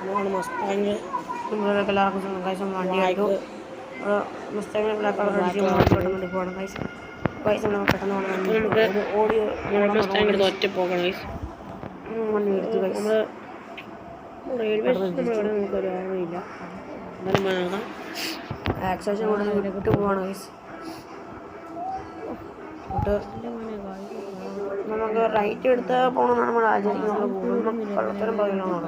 ഇതാണ് മസ്താങ്. നമ്മളൊക്കെ എല്ലാവർക്കും ഗൈസ് വണ്ടി എടുത്തു. മസ്താങ് ബ്ലാക്ക് കളർ അടിച്ച് പെട്ടെന്ന് പോകണം ഗൈസ്. ഗൈസ് നമ്മൾ പെട്ടെന്ന് പോകണം. നമുക്ക് ഓടി ഓടാൻ മസ്താങ് തുടങ്ങും എടുത്ത് ഗൈസ്. ഒറ്റ പോകണം ഗൈസ്. വണ്ടി എടുത്തു ഗൈസ്. നമ്മൾ റെയിൽവേ സ്റ്റേഷൻ നമ്മുടെ നമുക്കൊരു ഓർമ്മയില്ല. എന്തായാലും നോക്കാം. ആക്സേഷൻ കൂടെ വിട്ടു പോവാണ് ഗൈസ്. നമുക്ക് റൈറ്റ് എടുത്ത് പോകണമെന്നാണ് നമ്മൾ ആചരിക്കുന്നത്. നമ്മൾ പോകുമ്പോൾ കള്ളത്തരം പറയുന്നതാണ്.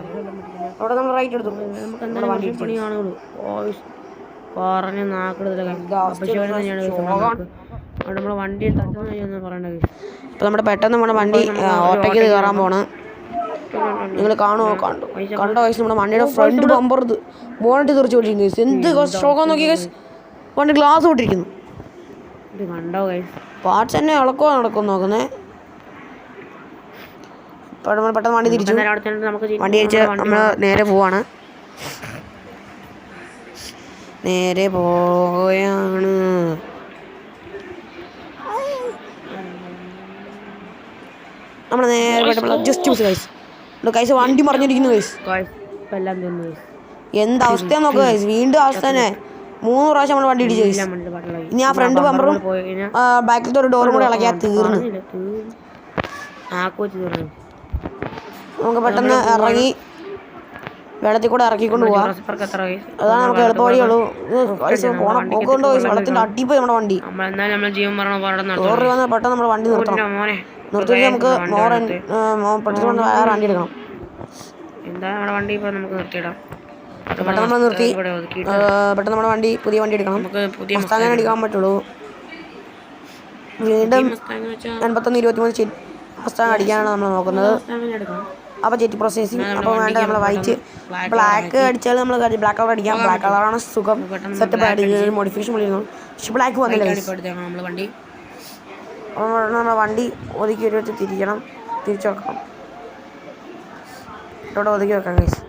അവിടെ നമ്മൾ റൈറ്റ് എടുത്തു. നമുക്ക് നമ്മുടെ വണ്ടി എന്തായാലും പണിയാണുള്ളൂ. പറഞ്ഞ് നാക്കെടുത്തില്ല. അവിടെ നമ്മളെ വണ്ടി തട്ടുന്ന പറയണ്ട. അപ്പോൾ നമ്മുടെ പെട്ടെന്ന് നമ്മുടെ വണ്ടി ഓട്ടോയ്ക്ക് കയറാൻ പോണ്. നിങ്ങൾ കാണുമോ? കണ്ടോ ഗൈസ്? നമ്മുടെ വണ്ടിയുടെ ഫ്രണ്ട് ബമ്പർ ബോണറ്റ് തെറിച്ച് കൊണ്ടിരിക്കുന്നു. എന്ത് ഷോക്കാന്ന് നോക്കി ഗൈസ്. വണ്ടി ഗ്ലാസ് പൊട്ടിരിക്കുന്നു. കണ്ടോ ഗൈസ്? പാർട്സ് തന്നെ ഇളക്കോ നടക്കും നോക്കുന്നേ. പെട്ടെന്ന് വണ്ടി തിരിച്ചു. വണ്ടി തിരിച്ച് നമ്മൾ നേരെ പോവാണ്. നേരെ പോവുകയാണ്. നമ്മൾ നേരെ ജസ്റ്റ് മിസ് ഗൈസ്. ഗൈസ് വണ്ടി മറിഞ്ഞിരിക്കുന്നു ഗൈസ്. എന്തവസ്ഥയാന്ന് നോക്കുക ഗൈസ്. വീണ്ടും അവസ്ഥ തന്നെ. 3 പ്രാവശ്യം നമ്മൾ വണ്ടി ഇടിച്ചു ഗൈസ്. ഇനി ആ ഫ്രണ്ട് ബമ്പറും ബാക്കിലത്തെ ഒരു ഡോറും കൂടെ ഇളക്കിയാൽ തീർന്നു. നമുക്ക് പെട്ടെന്ന് ഇറങ്ങി വെള്ളത്തിൽ കൂടെ ഇറക്കിക്കൊണ്ട് പോവാം. അതാണ് നമുക്ക് എളുപ്പ വഴിയുള്ളൂ. പോക്കുണ്ടോ വെള്ളത്തിന്റെ അടിപ്പോയി നമ്മുടെ വണ്ടി. ഡോറ് വന്നാൽ പെട്ടെന്ന് നമ്മുടെ വണ്ടി നിർത്തണം. നിർത്തിയിട്ട് നമുക്ക് പെട്ടെന്ന് വേറെ വണ്ടി എടുക്കണം. പെട്ടെന്ന് നമ്മൾ നിർത്തി. പെട്ടെന്ന് നമ്മുടെ വണ്ടി പുതിയ വണ്ടി എടുക്കണം. മസ്താങ് അടിക്കാൻ പറ്റുള്ളൂ. വീണ്ടും 81-23 മസ്താങ് അടിക്കാനാണ് നമ്മൾ നോക്കുന്നത്. അപ്പോൾ ചെറ്റി പ്രോസസ്സിങ്. അപ്പോൾ വേണ്ട നമ്മൾ വൈറ്റ് ബ്ലാക്ക് അടിച്ചാൽ നമ്മൾ ബ്ലാക്ക് കളർ അടിക്കാം. ബ്ലാക്ക് കളറാണ് സുഖം. സെറ്റപ്പ് ആയിട്ട് മോഡിഫിക്കേഷൻ വിളിക്കുന്നു. പക്ഷെ ബ്ലാക്ക് വന്നില്ല. നമ്മുടെ വണ്ടി ഒതുക്കി ഒരു തിരിക്കണം. തിരിച്ചു വെക്കണം. ഇവിടെ ഒതുക്കി വെക്കാം ഗൈസ്.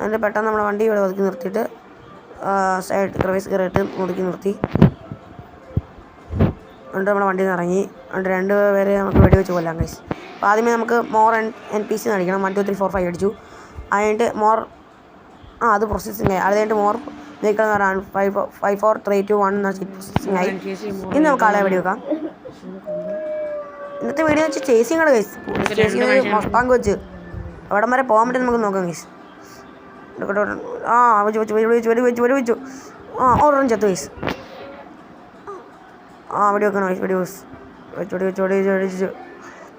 എന്നിട്ട് പെട്ടെന്ന് നമ്മുടെ വണ്ടി ഇവിടെ ഒതുക്കി നിർത്തിയിട്ട് സൈഡ് ക്രവേസ് കയറിയിട്ട് ഒതുക്കി നിർത്തി. എന്നിട്ട് നമ്മുടെ വണ്ടിയിൽ നിന്ന് ഇറങ്ങി. എന്നിട്ട് 2 പേരെ നമുക്ക് വെടിവെച്ച് കൊല്ലാം ഗൈസ്. അപ്പോൾ ആദ്യമേ നമുക്ക് മോർ NPC അടിക്കണം. 1 2 3 4 5 അടിച്ചു. അതിൻ്റെ മോർ അത് പ്രോസസ്സിങ് ആയി. അത് കഴിഞ്ഞിട്ട് മോർ വെഹിക്കിൾ എന്ന് പറയാൻ 5 4 3 2 1 എന്ന പ്രോസസ്സിങ് ആയി. ഇന്ന് നമുക്ക് ആളെ വെടിവെക്കാം. ഇന്നത്തെ വീഡിയോ വെച്ച് ചേസിങ് ആണ് ഗൈസ്. ചേസിങ് മസ്താങ് വെച്ച് അവിടം വരെ പോകാൻ പറ്റും നമുക്ക് നോക്കാം ഗൈസ്. വെടിവെച്ചു. ഓർഡറും ചത്തു ഗൈസ്. വെടിവെക്കണം ഗൈസ്.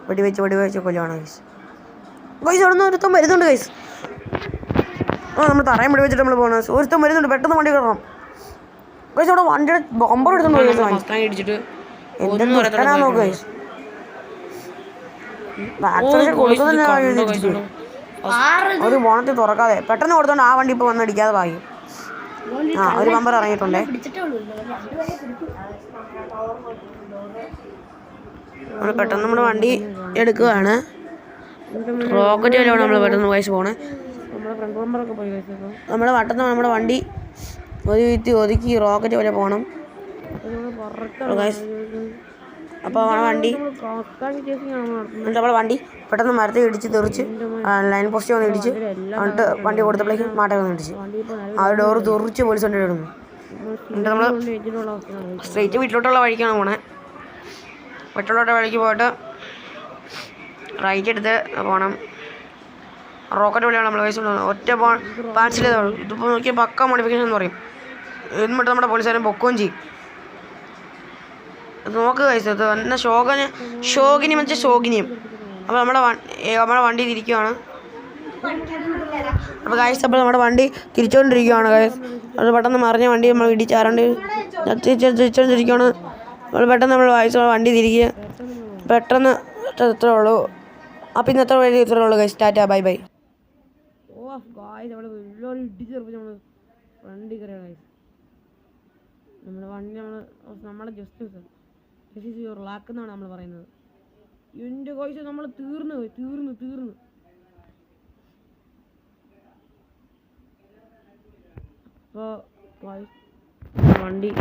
വെടിവെച്ച് കൊല്ലുവാണ് ഗൈസ്. ഗൈസ് അവിടെ നിന്ന് ഒരുത്തം വരുന്നുണ്ട് ഗൈസ്. നമ്മൾ തറയും വെടിവെച്ചിട്ട് നമ്മൾ പോകണം. ഒരുത്തം വരുന്നുണ്ട്. പെട്ടെന്ന് വണ്ടി കയറണം ഗൈസ്. അവിടെ വണ്ടിയുടെ ബമ്പർ എടുത്തോണ്ട് എന്തെന്നാ നോക്കുക ഗൈസ്. ആക്സിഡന്റ് കൊടുക്കുന്നതന്നെ ഒരു ബോണറ്റ് തുറക്കാതെ പെട്ടെന്ന് കൊടുത്തോണ്ട് ആ വണ്ടി ഇപ്പോൾ വന്ന് അടിക്കാതെ ഭാഗ്യം. ഒരു ബമ്പർ ഇറങ്ങിയിട്ടുണ്ടേ. നമ്മൾ പെട്ടെന്ന് നമ്മുടെ വണ്ടി എടുക്കുകയാണ്. റോക്കറ്റ് വരെയാണ് നമ്മൾ പെട്ടെന്ന് വയസ്സ് പോണേ. നമ്മുടെ പെട്ടെന്ന് നമ്മുടെ വണ്ടി ഒതുക്കി റോക്കറ്റ് വരെ പോകണം. അപ്പോൾ നമ്മുടെ വണ്ടി നമ്മളെ വണ്ടി പെട്ടെന്ന് മരത്തിൽ ഇടിച്ച് തെറിച്ച് ലൈൻ പോസ്റ്റ് വന്ന് ഇടിച്ച് എന്നിട്ട് വണ്ടി കൊടുത്തപ്പോഴേക്കും മാട്ട വന്ന് ഇടിച്ച് ആ ഡോറ് തെറിച്ച് പോലീസ് വണ്ടി ഇടുന്നു. എന്നിട്ട് നമ്മൾ സ്ട്രേറ്റ് വീട്ടിലോട്ടുള്ള വഴിക്കാണ് പോണേ. വീട്ടിലോട്ട് വഴിക്ക് പോയിട്ട് റൈറ്റ് എടുത്ത് പോകണം. റോക്കറ്റ് വഴിയാണ് നമ്മൾ വയസ്സ് ഒറ്റ പാൻസിലേ ഉള്ളൂ. ഇതിപ്പോൾ നോക്കിയാൽ പക്ക മോഡിഫിക്കേഷൻ എന്ന് പറയും. എന്നിട്ട് നമ്മുടെ പോലീസുകാരൻ പൊക്കുകയും ചെയ്യും. നോക്കുക കഴിച്ചത് എന്നാൽ ഷോകിനി വെച്ചാൽ ഷോകിനിയും. അപ്പോൾ നമ്മുടെ വണ്ടി തിരിക്കുകയാണ്. അപ്പോൾ കാഴ്ച അപ്പോൾ നമ്മുടെ വണ്ടി തിരിച്ചുകൊണ്ടിരിക്കുകയാണ് കാഴ്ച. അത് പെട്ടെന്ന് മറിഞ്ഞ വണ്ടി നമ്മൾ ഇടിച്ചാറുണ്ട് തിരിച്ചുകൊണ്ടിരിക്കുകയാണ്. നമ്മൾ പെട്ടെന്ന് നമ്മൾ വായിച്ച വണ്ടി തിരിക്കുക. പെട്ടെന്ന് ഇത്രേ ഉള്ളൂ. അപ്പോൾ ഇന്നത്തെ വഴി ഇത്രേ ഉള്ളൂ കാഴ്ച. Tata bye bye. നമ്മുടെ വണ്ടി നമ്മളെ just this is your luck എന്നാണ് നമ്മൾ പറയുന്നത്. എൻ്റെ കോഴ്സ് നമ്മൾ തീർന്നു. അപ്പോൾ വണ്ടി